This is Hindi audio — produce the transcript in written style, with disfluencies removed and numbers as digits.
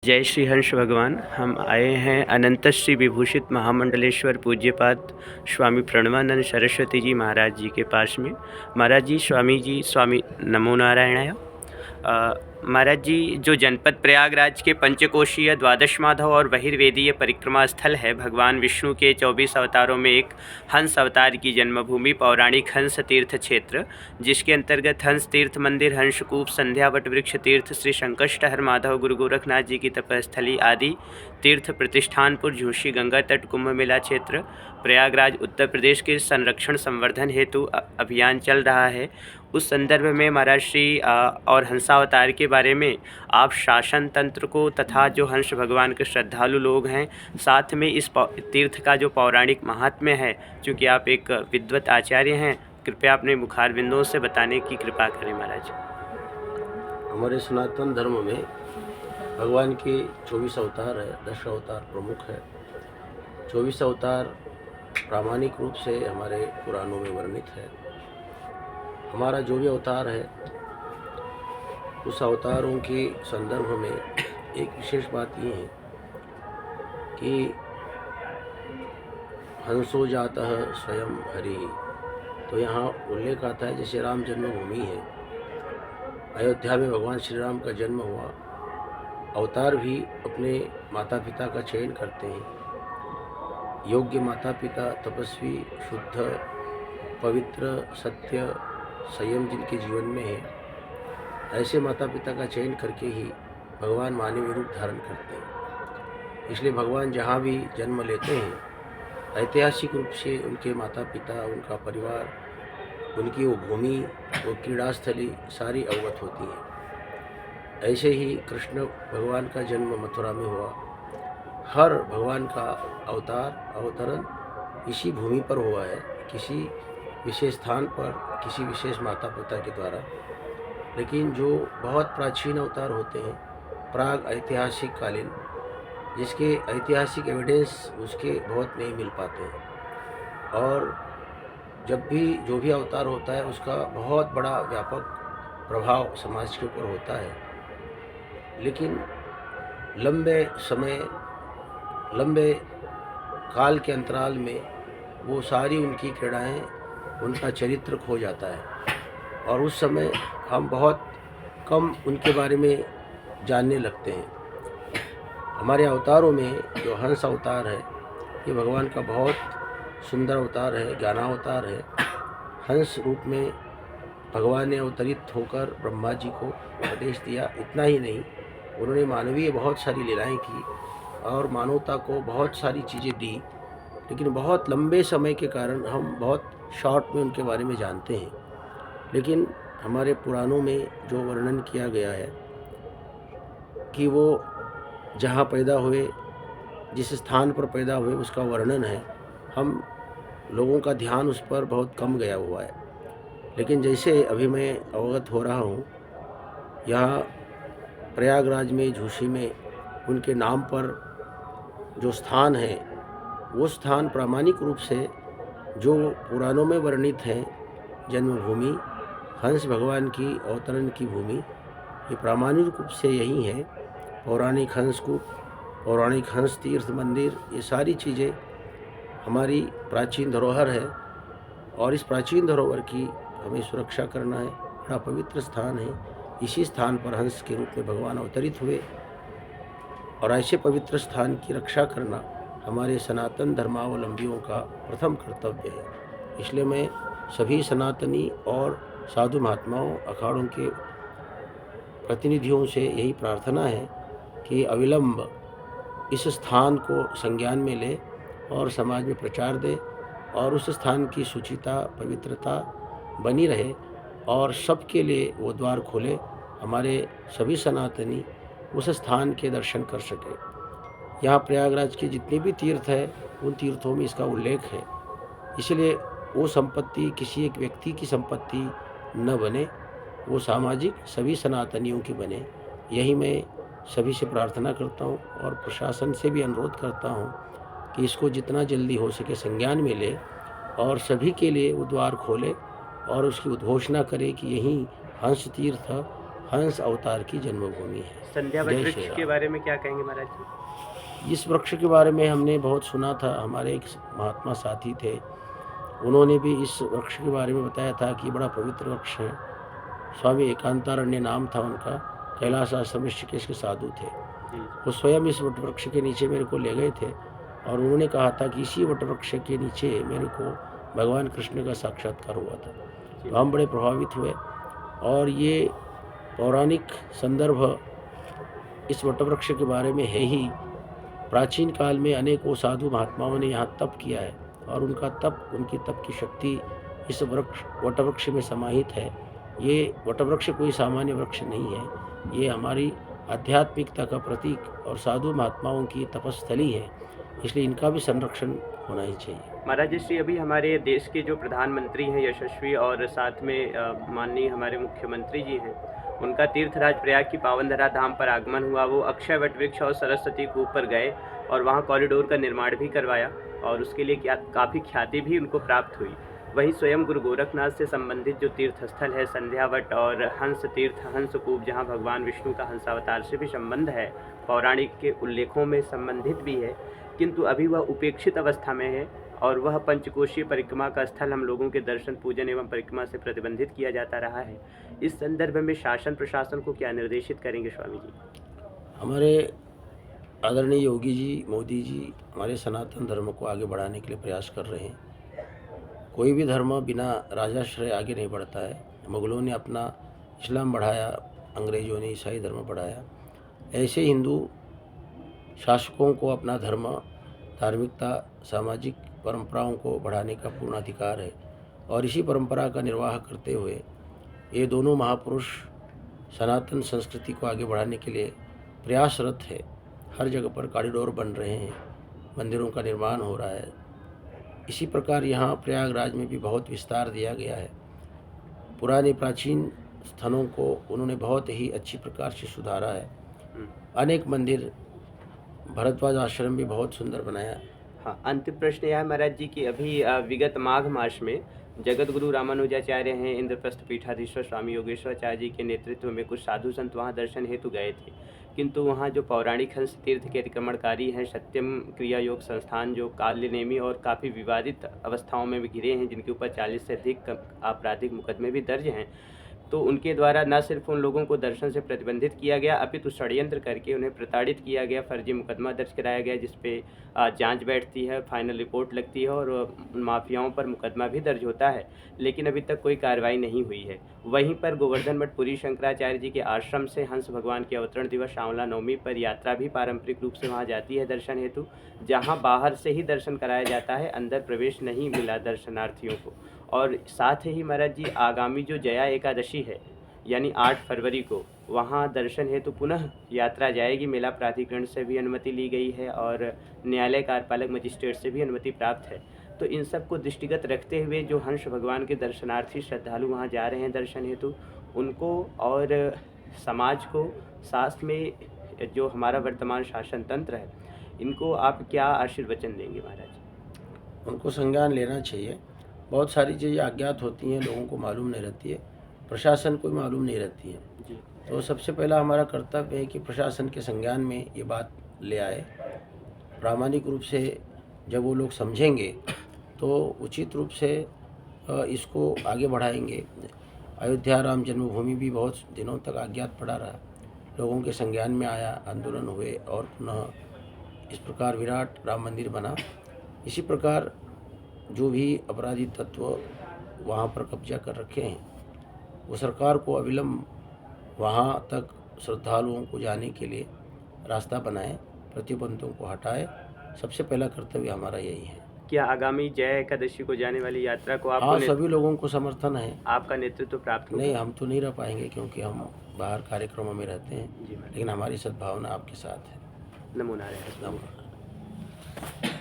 जय श्री हंस भगवान। हम आए हैं अनंत श्री विभूषित महामंडलेश्वर पूज्यपाद स्वामी प्रणवानंद सरस्वती जी महाराज जी के पास में। महाराज जी, स्वामी नमो नारायणाय। महाराज जी, जो जनपद प्रयागराज के पंचकोशीय द्वादश माधव और बहिर्वेदीय परिक्रमा स्थल है, भगवान विष्णु के 24 अवतारों में एक हंस अवतार की जन्मभूमि पौराणिक हंस तीर्थ क्षेत्र, जिसके अंतर्गत हंस तीर्थ मंदिर, हंसकूप, संध्या वट वृक्ष तीर्थ, श्री संकष्टहर माधव गुरु गोरखनाथ जी की तपस्थली आदि तीर्थ प्रतिष्ठानपुर, झूसी, गंगा तट, कुंभ मेला क्षेत्र, प्रयागराज उत्तर प्रदेश के संरक्षण संवर्धन हेतु अभियान चल रहा है। उस संदर्भ में महाराज श्री और हंसावतार के बारे में आप शासन तंत्र को तथा जो हंस भगवान के श्रद्धालु लोग हैं, साथ में इस तीर्थ का जो पौराणिक महात्म्य है, चूँकि आप एक विद्वत आचार्य हैं, कृपया अपने मुखारबिंदों से बताने की कृपा करें महाराज। हमारे सनातन धर्म में भगवान के 24 अवतार है, 10 अवतार प्रमुख है। 24 अवतार प्रामाणिक रूप से हमारे पुराणों में वर्णित है। हमारा जो भी अवतार है, उस अवतारों के संदर्भ में एक विशेष बात ये है कि हंसो जातः स्वयं हरि। तो यहाँ उल्लेख आता है, जैसे राम जन्मभूमि है, अयोध्या में भगवान श्री राम का जन्म हुआ। अवतार भी अपने माता पिता का चयन करते हैं। योग्य माता पिता, तपस्वी, शुद्ध, पवित्र, सत्य, संयम जिनके जीवन में है, ऐसे माता पिता का चयन करके ही भगवान मानवीय रूप धारण करते हैं। इसलिए भगवान जहाँ भी जन्म लेते हैं, ऐतिहासिक रूप से उनके माता पिता, उनका परिवार, उनकी वो भूमि, वो क्रीड़ास्थली सारी अवगत होती है। ऐसे ही कृष्ण भगवान का जन्म मथुरा में हुआ। हर भगवान का अवतरण इसी भूमि पर हुआ है, किसी विशेष स्थान पर, किसी विशेष माता पिता के द्वारा। लेकिन जो बहुत प्राचीन अवतार होते हैं, प्राग ऐतिहासिक कालीन, जिसके ऐतिहासिक एविडेंस उसके बहुत नहीं मिल पाते हैं, और जब भी जो भी अवतार होता है, उसका बहुत बड़ा व्यापक प्रभाव समाज के ऊपर होता है। लेकिन लंबे काल के अंतराल में वो सारी उनकी क्रीड़ाएँ, उनका चरित्र खो जाता है, और उस समय हम बहुत कम उनके बारे में जानने लगते हैं। हमारे अवतारों में जो हंस अवतार है, ये भगवान का बहुत सुंदर अवतार है, ज्ञानावतार है। हंस रूप में भगवान ने अवतरित होकर ब्रह्मा जी को उपदेश दिया। इतना ही नहीं, उन्होंने मानवीय बहुत सारी लीलाएं की और मानवता को बहुत सारी चीज़ें दी। लेकिन बहुत लंबे समय के कारण हम बहुत शॉर्ट में उनके बारे में जानते हैं। लेकिन हमारे पुराणों में जो वर्णन किया गया है कि वो जहाँ पैदा हुए, जिस स्थान पर पैदा हुए, उसका वर्णन है। हम लोगों का ध्यान उस पर बहुत कम गया हुआ है। लेकिन जैसे अभी मैं अवगत हो रहा हूँ, यहाँ प्रयागराज में, झूसी में, उनके नाम पर जो स्थान है, वो स्थान प्रामाणिक रूप से जो पुराणों में वर्णित है, जन्मभूमि, हंस भगवान की अवतरण की भूमि, ये प्रामाणिक रूप से यही है। पौराणिक हंसकूप, पौराणिक हंस तीर्थ मंदिर, ये सारी चीज़ें हमारी प्राचीन धरोहर है, और इस प्राचीन धरोहर की हमें सुरक्षा करना है। बड़ा पवित्र स्थान है। इसी स्थान पर हंस के रूप में भगवान अवतरित हुए, और ऐसे पवित्र स्थान की रक्षा करना हमारे सनातन धर्मावलंबियों का प्रथम कर्तव्य है। इसलिए मैं सभी सनातनी और साधु महात्माओं, अखाड़ों के प्रतिनिधियों से यही प्रार्थना है कि अविलंब इस स्थान को संज्ञान में ले और समाज में प्रचार दे, और उस स्थान की शुचिता, पवित्रता बनी रहे, और सबके लिए वो द्वार खोले, हमारे सभी सनातनी उस स्थान के दर्शन कर सके। यहाँ प्रयागराज के जितने भी तीर्थ है, उन तीर्थों में इसका उल्लेख है। इसलिए वो संपत्ति किसी एक व्यक्ति की संपत्ति न बने, वो सामाजिक सभी सनातनियों की बने। यही मैं सभी से प्रार्थना करता हूँ, और प्रशासन से भी अनुरोध करता हूँ कि इसको जितना जल्दी हो सके संज्ञान में ले, और सभी के लिए वो द्वार खोले, और उसकी उद्घोषणा करे कि यही हंस तीर्थ, हंस अवतार की जन्मभूमि है। संध्या जय वृक्ष श्री के राम। बारे में क्या कहेंगे महाराज जी? इस वृक्ष के बारे में हमने बहुत सुना था। हमारे एक महात्मा साथी थे, उन्होंने भी इस वृक्ष के बारे में बताया था कि बड़ा पवित्र वृक्ष है। स्वामी एकांतारण्य नाम था उनका, कैलाश आश्रम ऋषिकेश के साधु थे। जी वो स्वयं इस वट वृक्ष के नीचे मेरे को ले गए थे और उन्होंने कहा था कि इसी वट वृक्ष के नीचे मेरे को भगवान कृष्ण का साक्षात्कार हुआ था। तो हम बड़े प्रभावित हुए और ये पौराणिक संदर्भ इस वट वृक्ष के बारे में है ही। प्राचीन काल में अनेकों साधु महात्माओं ने यहाँ तप किया है और उनका तप, उनकी तप की शक्ति इस वट वृक्ष में समाहित है। ये वट वृक्ष कोई सामान्य वृक्ष नहीं है, ये हमारी आध्यात्मिकता का प्रतीक और साधु महात्माओं की तपस्थली है, इसलिए इनका भी संरक्षण होना ही चाहिए। महाराज श्री अभी हमारे देश के जो प्रधानमंत्री हैं यशस्वी, और साथ में माननीय हमारे मुख्यमंत्री जी हैं, उनका तीर्थराज प्रयाग की पावनधरा धाम पर आगमन हुआ। वो अक्षय वट वृक्ष और सरस्वती कूप पर गए और वहाँ कॉरिडोर का निर्माण भी करवाया और उसके लिए काफ़ी ख्याति भी उनको प्राप्त हुई। वहीं स्वयं गुरु गोरखनाथ से संबंधित जो तीर्थ स्थल है संध्यावट और हंस तीर्थ, हंस कूप, जहाँ भगवान विष्णु का हंसावतार से भी संबंध है, पौराणिक के उल्लेखों में संबंधित भी है, किंतु अभी वह उपेक्षित अवस्था में है और वह पंचकोशीय परिक्रमा का स्थल हम लोगों के दर्शन, पूजन एवं परिक्रमा से प्रतिबंधित किया जाता रहा है। इस संदर्भ में शासन प्रशासन को क्या निर्देशित करेंगे स्वामी जी? हमारे आदरणीय योगी जी, मोदी जी हमारे सनातन धर्म को आगे बढ़ाने के लिए प्रयास कर रहे हैं। कोई भी धर्म बिना राजाश्रय आगे नहीं बढ़ता है। मुगलों ने अपना इस्लाम बढ़ाया, अंग्रेज़ों ने ईसाई धर्म बढ़ाया, ऐसे हिंदू शासकों को अपना धर्म, धार्मिकता, सामाजिक परंपराओं को बढ़ाने का पूर्ण अधिकार है और इसी परंपरा का निर्वाह करते हुए ये दोनों महापुरुष सनातन संस्कृति को आगे बढ़ाने के लिए प्रयासरत है। हर जगह पर कॉरिडोर बन रहे हैं, मंदिरों का निर्माण हो रहा है। इसी प्रकार यहाँ प्रयागराज में भी बहुत विस्तार दिया गया है। पुराने प्राचीन स्थानों को उन्होंने बहुत ही अच्छी प्रकार से सुधारा है। अनेक मंदिर, भरद्वाज आश्रम भी बहुत सुंदर बनाया। हाँ, अंतिम प्रश्न यह है महाराज जी कि अभी विगत माघ मास में जगत गुरु रामानुजाचार्य हैं, इंद्रप्रस्थ पीठाधीश्वर स्वामी योगेश्वराचार्य जी के नेतृत्व में कुछ साधु संत वहाँ दर्शन हेतु गए थे, किंतु वहाँ जो पौराणिक हंस तीर्थ के अतिक्रमणकारी हैं, सत्यम क्रिया योग संस्थान, जो काल्यनेमी और काफ़ी विवादित अवस्थाओं में भी घिरे हैं, जिनके ऊपर 40 से अधिक आपराधिक मुकदमे भी दर्ज हैं, तो उनके द्वारा न सिर्फ उन लोगों को दर्शन से प्रतिबंधित किया गया, अपितु षड्यंत्र करके उन्हें प्रताड़ित किया गया, फर्जी मुकदमा दर्ज कराया गया, जिस पे जांच बैठती है, फाइनल रिपोर्ट लगती है और उन माफियाओं पर मुकदमा भी दर्ज होता है, लेकिन अभी तक कोई कार्रवाई नहीं हुई है। वहीं पर गोवर्धन मठ पुरी शंकराचार्य जी के आश्रम से हंस भगवान के अवतरण दिवस श्यामला नवमी पर यात्रा भी पारंपरिक रूप से वहाँ जाती है दर्शन हेतु, जहाँ बाहर से ही दर्शन कराया जाता है, अंदर प्रवेश नहीं मिला दर्शनार्थियों को। और साथ ही महाराज जी आगामी जो जया एकादशी है, यानी 8 फरवरी को वहाँ दर्शन हेतु पुनः यात्रा जाएगी। मेला प्राधिकरण से भी अनुमति ली गई है और न्यायालय कार्यपालक मजिस्ट्रेट से भी अनुमति प्राप्त है। तो इन सब को दृष्टिगत रखते हुए जो हंस भगवान के दर्शनार्थी श्रद्धालु वहाँ जा रहे हैं दर्शन हेतु, उनको और समाज को, साथ में जो हमारा वर्तमान शासन तंत्र है, इनको आप क्या आशीर्वचन देंगे महाराज? उनको संज्ञान लेना चाहिए। बहुत सारी चीज़ें अज्ञात होती हैं, लोगों को मालूम नहीं रहती है, प्रशासन को मालूम नहीं रहती है। जी। तो सबसे पहला हमारा कर्तव्य है कि प्रशासन के संज्ञान में ये बात ले आए। प्रामाणिक रूप से जब वो लोग समझेंगे तो उचित रूप से इसको आगे बढ़ाएंगे। अयोध्या राम जन्मभूमि भी बहुत दिनों तक अज्ञात पड़ा रहा, लोगों के संज्ञान में आया, आंदोलन हुए और पुनः इस प्रकार विराट राम मंदिर बना। इसी प्रकार जो भी अपराधी तत्व वहाँ पर कब्जा कर रखे हैं, वो सरकार को अविलंब वहाँ तक श्रद्धालुओं को जाने के लिए रास्ता बनाए, प्रतिबंधों को हटाए। सबसे पहला कर्तव्य हमारा यही है। क्या आगामी जय एकादशी को जाने वाली यात्रा को आपको हाँ, सभी लोगों को समर्थन है। आपका नेतृत्व प्राप्त होगा? नहीं, हम तो नहीं रह पाएंगे क्योंकि हम बाहर कार्यक्रमों में रहते हैं, जी मैडम। लेकिन हमारी सद्भावना आपके साथ है। नमो नारायण। नमो नारायण।